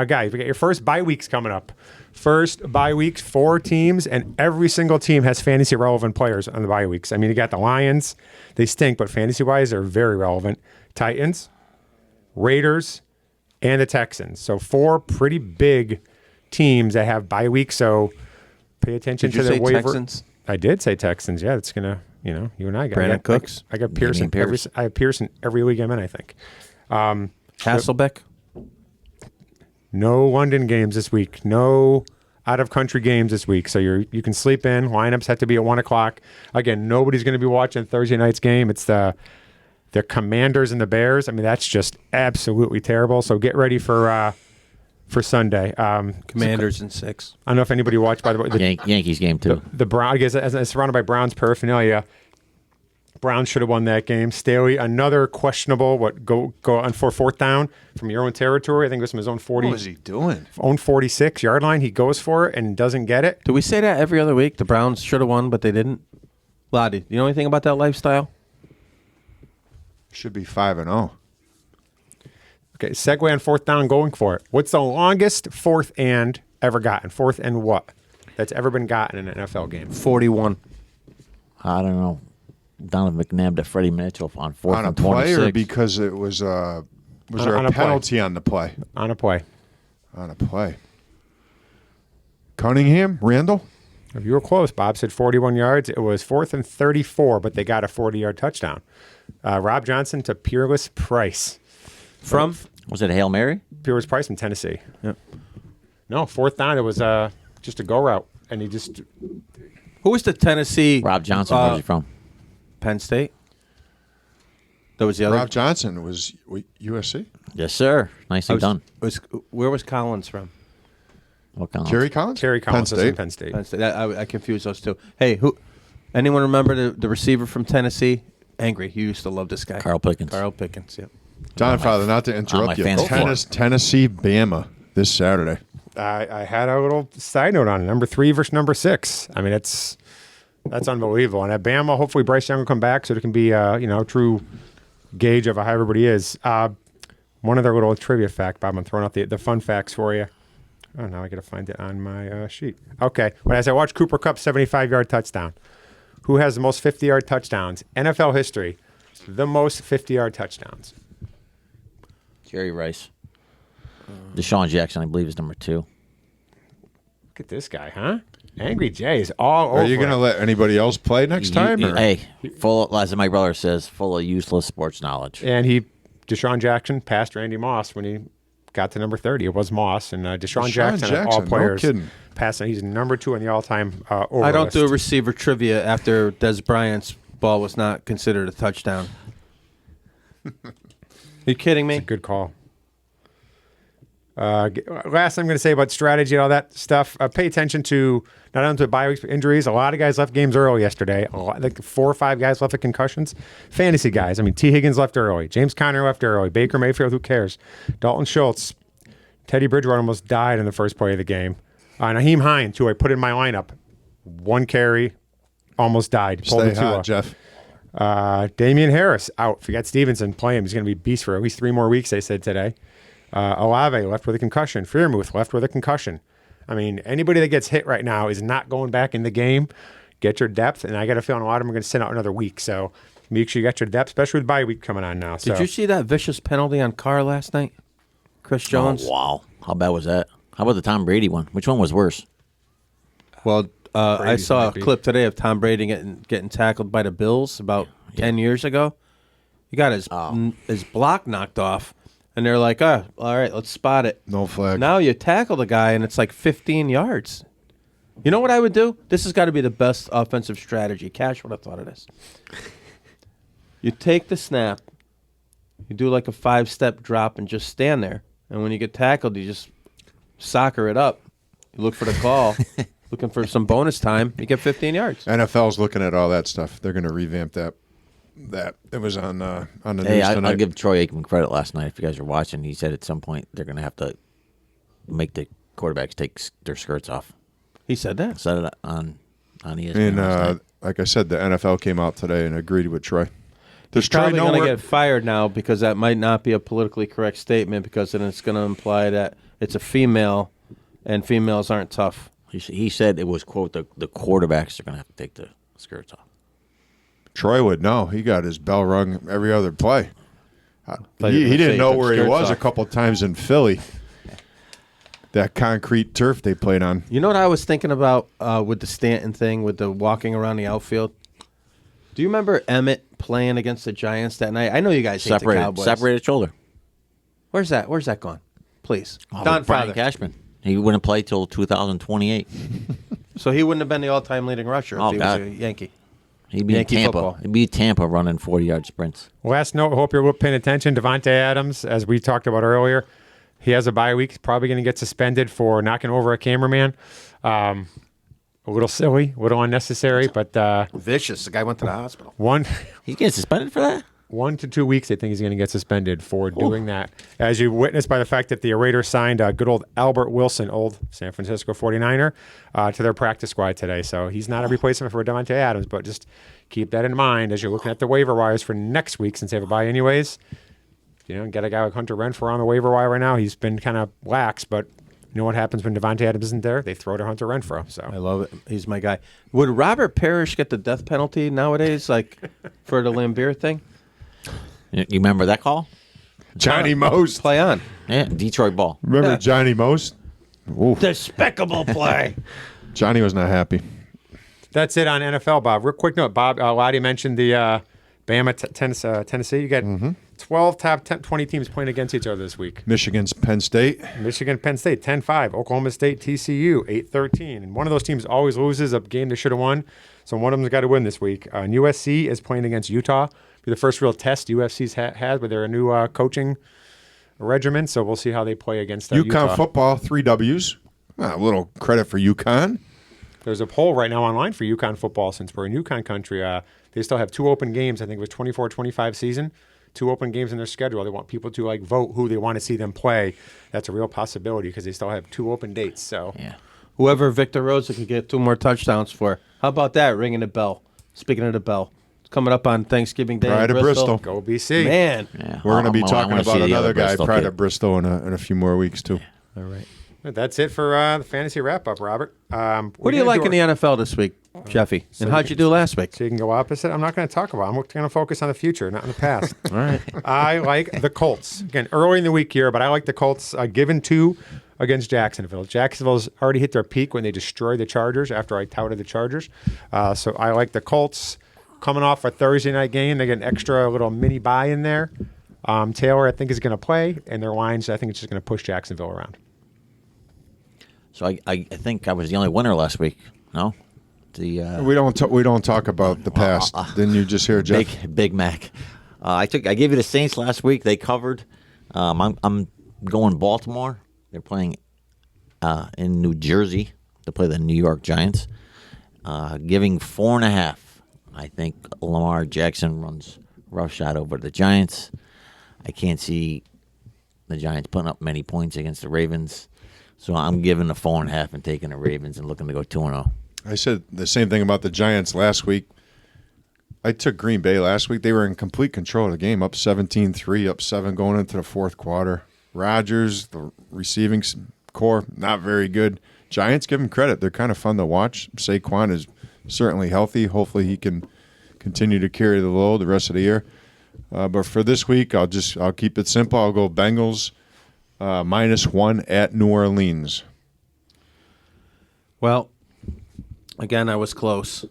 guys, we got your first bye weeks coming up. First bye weeks, 4 teams, and every single team has fantasy relevant players on the bye weeks. I mean, you got the Lions. They stink, but fantasy-wise, they're very relevant. Titans, Raiders, and the Texans. So 4 pretty big teams that have bye weeks. So pay attention Did you to the say waiver. Texans? I did say Texans. Yeah, it's gonna. You and I got Brandon Cooks? I got Pearson. Pierce? I have Pearson every league I'm in, I think. Hasselbeck? No London games this week. No out-of-country games this week. So you can sleep in. Lineups have to be at 1 o'clock. Again, nobody's going to be watching Thursday night's game. It's the Commanders and the Bears. I mean, that's just absolutely terrible. So get ready for Sunday. Commanders in 6. I don't know if anybody watched, by the way. Yankees game too. The Brown, I guess, as surrounded by Browns paraphernalia. Browns should have won that game. Staley, another questionable. Go on for 4th down from your own territory. I think it was from his own 40. What was he doing? Own 46 yard line. He goes for it and doesn't get it. Do we say that every other week? The Browns should have won, but they didn't. Loddy, you know anything about that lifestyle? Should be 5-0. Okay, segue on 4th down, going for it. What's the longest 4th and ever gotten? 4th and what? That's ever been gotten in an NFL game. 41. I don't know. Donovan McNabb to Freddie Mitchell on 4th On a and play 26. or because it was there on a a play. penalty on the play? On a play. On a play. Cunningham? Randall? If you were close, Bob said 41 yards. It was 4th and 34, but they got a 40-yard touchdown. Rob Johnson to Peerless Price. From? Was it a Hail Mary? Peerless Price from Tennessee. Yep. No, 4th down, it was just a go route. And he just... Who was the Tennessee? Rob Johnson. Where's he from? Penn State. That was the other. Rob Johnson was USC? Yes, sir. Nicely done. Where was Collins from? What kind of- Kerry Collins? Terry Collins Penn is in State. Penn State. Penn State. I confused those two. Hey, anyone remember the receiver from Tennessee? Angry. He used to love this guy. Carl Pickens. Carl Pickens, yeah. DomFather, not to my interrupt you. fantasy Tennessee, Bama this Saturday. I had a little side note on it. Number 3 versus number 6. I mean, that's unbelievable. And at Bama, hopefully Bryce Young will come back so it can be a true gauge of how everybody is. One other little trivia fact, Bob. I'm throwing out the fun facts for you. Oh, now I got to find it on my sheet. Okay. Well, as I watch Cooper Kupp's 75-yard touchdown, who has the most 50-yard touchdowns? NFL history, the most 50-yard touchdowns. Jerry Rice. Deshaun Jackson, I believe, is number 2. Look at this guy, huh? Angry Jay is all over. Are you going to let anybody else play next time? Or? Hey, as my brother says, full of useless sports knowledge. And Deshaun Jackson passed Randy Moss when he got to number 30. It was Moss. And Deshaun Jackson, of all players, passing. He's number 2 in the all-time over I don't list. do receiver trivia after Des Bryant's ball was not considered a touchdown. Are you kidding me? It's a good call. Last I'm going to say about strategy and all that stuff, pay attention to not only to bye weeks, but injuries. A lot of guys left games early yesterday. Like 4 or 5 guys left with concussions. Fantasy guys. I mean, T. Higgins left early. James Conner left early. Baker Mayfield, who cares? Dalton Schultz. Teddy Bridgewater almost died in the first play of the game. Naheem Hines, who I put in my lineup. 1 carry, almost died. Stay hot, Jeff. Damian Harris out. Forget Stevenson. Play him. He's going to be a beast for at least 3 more weeks, they said today. Olave left with a concussion. Freiermuth left with a concussion. I mean, anybody that gets hit right now is not going back in the game. Get your depth, and I got a feeling a lot of them are going to sit out another week. So make sure you got your depth, especially with bye week coming on now. Did you see that vicious penalty on Carr last night? Chris Jones? Oh, wow. How bad was that? How about the Tom Brady one? Which one was worse? Well, I saw a clip today of Tom Brady getting tackled by the Bills about 10 years ago. He got his block knocked off. And they're like, all right, let's spot it. No flag. Now you tackle the guy, and it's like 15 yards. You know what I would do? This has got to be the best offensive strategy. Cash would have thought of this. You take the snap, you do like a 5-step drop, and just stand there. And when you get tackled, you just soccer it up. You look for the call, looking for some bonus time. You get 15 yards. NFL's looking at all that stuff. They're going to revamp that. It was on the news tonight. I'll give Troy Aikman credit last night. If you guys are watching, he said at some point they're going to have to make the quarterbacks take their skirts off. He said that. Said it on ESPN. And like I said, the NFL came out today and agreed with Troy. He's probably going to get fired now because that might not be a politically correct statement because then it's going to imply that it's a female and females aren't tough. He said it was, quote, the quarterbacks are going to have to take the skirts off. Troy would know. He got his bell rung every other play. He didn't know where he was a couple times in Philly. That concrete turf they played on. You know what I was thinking about with the Stanton thing, with the walking around the outfield? Do you remember Emmett playing against the Giants that night? I know you guys hate the Cowboys. Separated shoulder. Where's that gone? Please. DomFather. Cashman. He wouldn't play till 2028. So he wouldn't have been the all-time leading rusher if he was a Yankee. He'd be Yankee in Tampa. football. He'd be Tampa running 40-yard sprints. Last note, I hope you're paying attention. Devontae Adams, as we talked about earlier, he has a bye week. He's probably going to get suspended for knocking over a cameraman. A little silly, a little unnecessary, but vicious. The guy went to the hospital. He's getting suspended for that? 1 to 2 weeks, I think he's going to get suspended for doing that. As you witnessed by the fact that the Raiders signed good old Albert Wilson, old San Francisco 49er, to their practice squad today. So he's not a replacement for Devontae Adams, but just keep that in mind as you're looking at the waiver wires for next week since they have a bye anyways. You know, get a guy like Hunter Renfrow on the waiver wire right now. He's been kind of lax, but you know what happens when Devontae Adams isn't there? They throw to Hunter Renfrow. So I love it. He's my guy. Would Robert Parrish get the death penalty nowadays, like for the Lambeer thing? You remember that call? Johnny Most. Play on. Yeah, Detroit ball. Remember Johnny Most? Oof. Despicable play. Johnny was not happy. that's it on NFL, Bob. Real quick note, Bob, Loddy mentioned the Bama, Tennessee. You got 12 top 20 teams playing against each other this week. Michigan's Penn State. Michigan, Penn State, 10-5. Oklahoma State, TCU, 8-13. And one of those teams always loses a game they should have won. So one of them's got to win this week. And USC is playing against Utah. Be the first real test USC's had with their new coaching regimen. So we'll see how they play against Utah. UConn football, 3 W's. A little credit for UConn. There's a poll right now online for UConn football since we're in UConn country. They still have 2 open games. I think it was 24-25 season. 2 open games in their schedule. They want people to vote who they want to see them play. That's a real possibility because they still have 2 open dates. So yeah, whoever Victor Rosa could get 2 more touchdowns for. How about that? Ringing the bell. Speaking of the bell, it's coming up on Thanksgiving Day. Pride in of Bristol. Go BC, man. Yeah. We're going to be talking about another guy, Bristol Pride kid. of Bristol, in a few more weeks too. All right. That's it for the fantasy wrap up, Robert. What do you like in the NFL this week, Jeffy? And how'd you do last week? So you can go opposite. I'm not going to talk about it. I'm going to focus on the future, not in the past. All right. I like the Colts. Again, early in the week here, but I like the Colts given 2 against Jacksonville. Jacksonville's already hit their peak when they destroyed the Chargers after I touted the Chargers. So I like the Colts coming off a Thursday night game. They get an extra little mini bye in there. Taylor, I think, is going to play, and their lines, I think, it's just going to push Jacksonville around. So I think I was the only winner last week. No, We don't talk about the past. Didn't you just hear Jeff? Big Mac. I gave you the Saints last week. They covered. I'm going Baltimore. They're playing in New Jersey to play the New York Giants. Giving 4.5. I think Lamar Jackson runs roughshod over the Giants. I can't see the Giants putting up many points against the Ravens. So I'm giving the 4.5 and taking the Ravens and looking to go 2-0. I said the same thing about the Giants last week. I took Green Bay last week. They were in complete control of the game, up 17-3, up 7 going into the fourth quarter. Rodgers, the receiving core, not very good. Giants, give them credit. They're kind of fun to watch. Saquon is certainly healthy. Hopefully he can continue to carry the load the rest of the year. But for this week, I'll keep it simple. I'll go Bengals -1 at New Orleans. Well, again, I was close.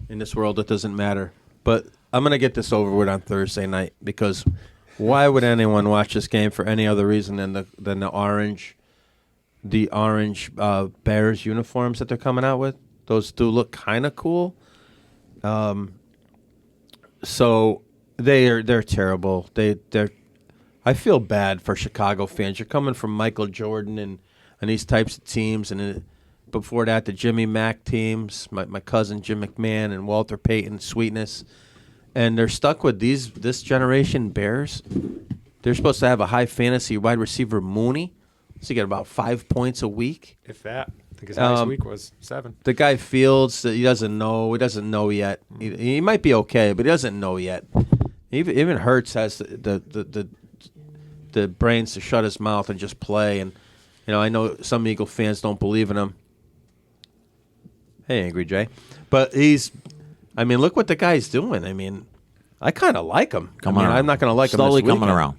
In this world, it doesn't matter. But I'm going to get this over with on Thursday night because why would anyone watch this game for any other reason than the orange Bears uniforms that they're coming out with? Those do look kind of cool. So they're terrible. They're. I feel bad for Chicago fans. You're coming from Michael Jordan and these types of teams, and before that, the Jimmy Mack teams, my cousin Jim McMahon and Walter Payton, Sweetness, and they're stuck with this generation Bears. They're supposed to have a high fantasy wide receiver Mooney, so you get about 5 points a week. If that. I think his highest week was 7. The guy Fields, he doesn't know. He doesn't know yet. He might be okay, but he doesn't know yet. Even Hurts has the brains to shut his mouth and just play. And I know some Eagle fans don't believe in him. Hey, Angry Jay, but look what the guy's doing. I kind of like him. I'm not going to like slowly him this coming around.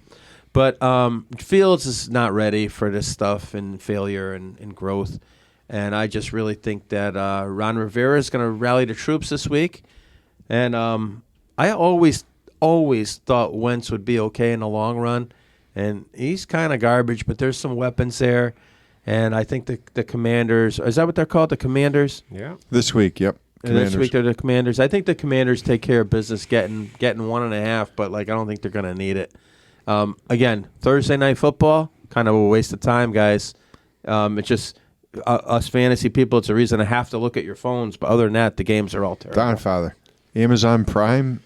But Fields is not ready for this stuff and failure and growth. And I just really think that Ron Rivera is going to rally the troops this week. And I always thought Wentz would be okay in the long run. And he's kind of garbage, but there's some weapons there. And I think the Commanders, is that what they're called, the Commanders? Yeah. This week, yep. This week they're the Commanders. I think the Commanders take care of business getting 1.5, but I don't think they're going to need it. Again, Thursday night football, kind of a waste of time, guys. It's just us fantasy people, it's a reason to have to look at your phones. But other than that, the games are all terrible. DomFather, Amazon Prime,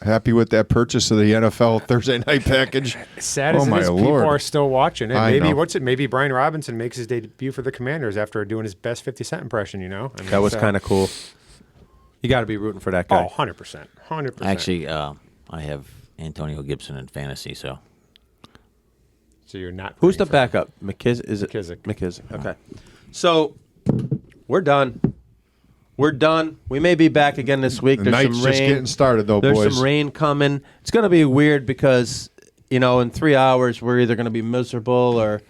happy with that purchase of the NFL Thursday night package. Sad as it is, people are still watching it. I know. Maybe Brian Robinson makes his debut for the Commanders after doing his best 50 Cent impression, That was kind of cool. You got to be rooting for that guy. Oh, 100%. 100%. Actually, I have Antonio Gibson in fantasy, so. So you're not. Who's the backup? McKissick? Is it McKissick. McKissick. Okay. So we're done. We're done. We may be back again this week. The night's just getting started, though, boys. There's some rain coming. It's going to be weird because, in 3 hours we're either going to be miserable or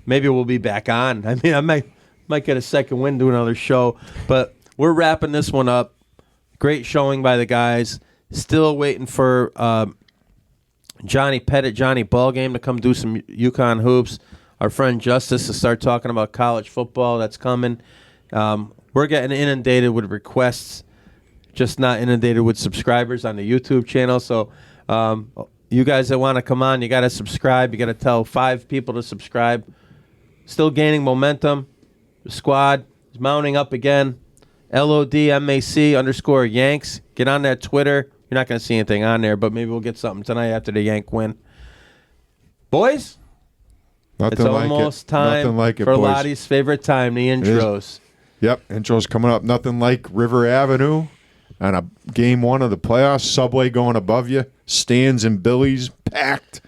maybe we'll be back on. I might get a second wind, do another show. But we're wrapping this one up. Great showing by the guys. Still waiting for Johnny Pettit, Johnny Ballgame to come do some UConn hoops. Our friend Justice to start talking about college football. That's coming. We're getting inundated with requests, just not inundated with subscribers on the YouTube channel. So you guys that want to come on, you got to subscribe. You got to tell 5 people to subscribe. Still gaining momentum. The squad is mounting up again. LODMAC_Yanks. Get on that Twitter. You're not going to see anything on there, but maybe we'll get something tonight after the Yank win. Boys, it's almost time for Loddy's favorite time, the intros. Yep, intro's coming up. Nothing like River Avenue on a game 1 of the playoffs. Subway going above you. Stands and Billy's packed.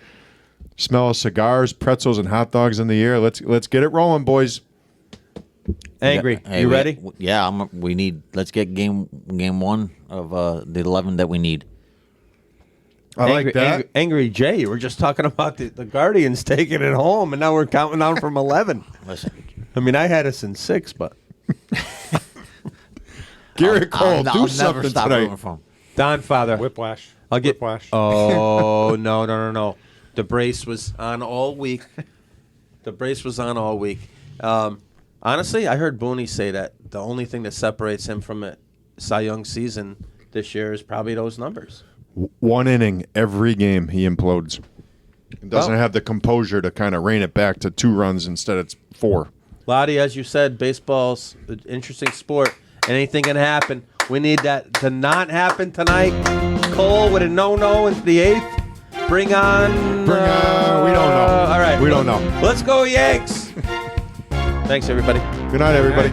Smell of cigars, pretzels, and hot dogs in the air. Let's get it rolling, boys. Angry, Hey, you ready? Yeah, we need. Let's get game 1 of the 11 that we need. I like that. Angry Jay, you were just talking about the Guardians taking it home, and now we're counting down from 11. Listen, I mean, I had us in 6, but Garrett Cole, do I'll never something stop tonight. rooting for him. DomFather. Whiplash. I'll get Whiplash. Oh no! The brace was on all week. Honestly, I heard Booney say that the only thing that separates him from a Cy Young season this year is probably those numbers. 1 inning every game he implodes. He doesn't have the composure to kind of rein it back to 2 runs instead it's 4. Loddy, as you said, baseball's an interesting sport. Anything can happen. We need that to not happen tonight. Cole with a no-no into the 8th. Bring on. We don't know. All right. We don't know. Let's go, Yanks. Thanks, everybody. Good night, everybody.